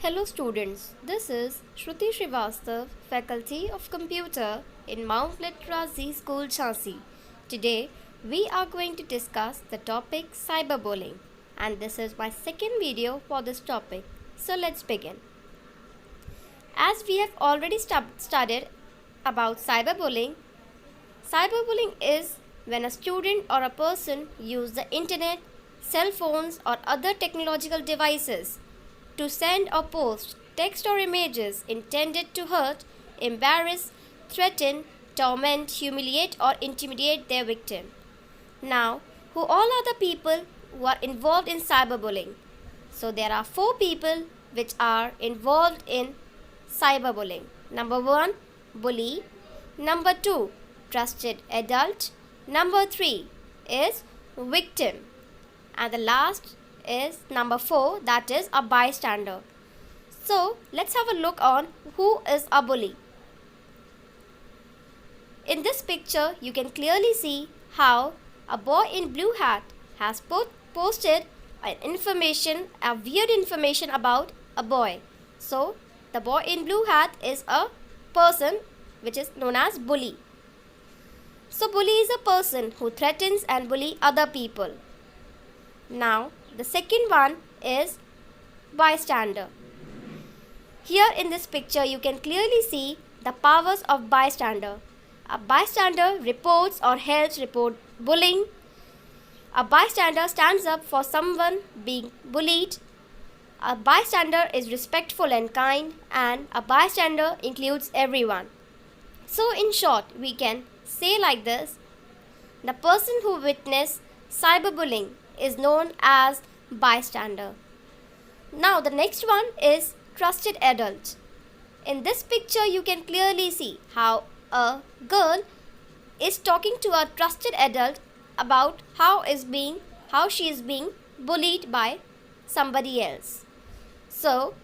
Hello students, this is Shruti Srivastav, Faculty of Computer in Mount Literacy School, Jhansi. Today, we are going to discuss the topic cyberbullying, and this is my second video for this topic. So let's begin. As we have already studied about cyberbullying is when a student or a person use the internet, cell phones or other technological devices to send or post text or images intended to hurt, embarrass, threaten, torment, humiliate or intimidate their victim. Now, who all are the people who are involved in cyberbullying? So there are 4 people which are involved in cyberbullying. Number 1, bully. Number 2, trusted adult. Number 3 is victim. And the last is number 4, that is a bystander. So let's have a look on who is a bully. In this picture you can clearly see how a boy in blue hat has posted a weird information about a boy. So the boy in blue hat is a person which is known as bully. So bully is a person who threatens and bully other people. Now the second one is bystander. Here in this picture you can clearly see the powers of bystander. A bystander reports or helps report bullying. A bystander stands up for someone being bullied. A bystander is respectful and kind, and a bystander includes everyone. So in short, we can say like this: the person who witnessed cyberbullying is known as bystander. Now the next one is trusted adult. In this picture you can clearly see how a girl is talking to a trusted adult about how she is being bullied by somebody else. So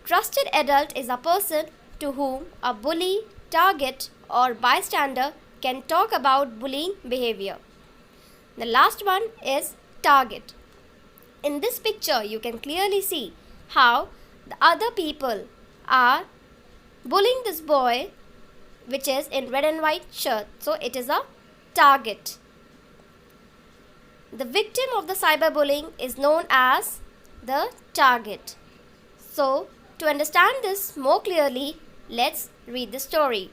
trusted adult is a person to whom a bully, target or bystander can talk about bullying behavior. The last one is target. In this picture you can clearly see how the other people are bullying this boy which is in red and white shirt. So it is a target. The victim of the cyberbullying is known as the target. So to understand this more clearly, let's read the story.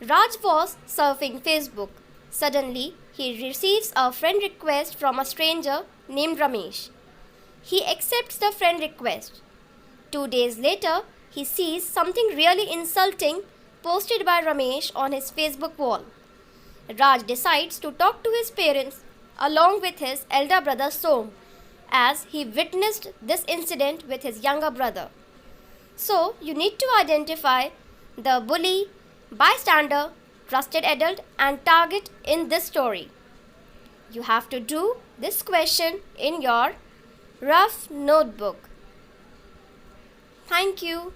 Raj was surfing Facebook. Suddenly, he receives a friend request from a stranger named Ramesh. He accepts the friend request. 2 days later, he sees something really insulting posted by Ramesh on his Facebook wall. Raj decides to talk to his parents along with his elder brother Som, as he witnessed this incident with his younger brother. So, you need to identify the bully, bystander, trusted adult and target in this story. You have to do this question in your rough notebook. Thank you.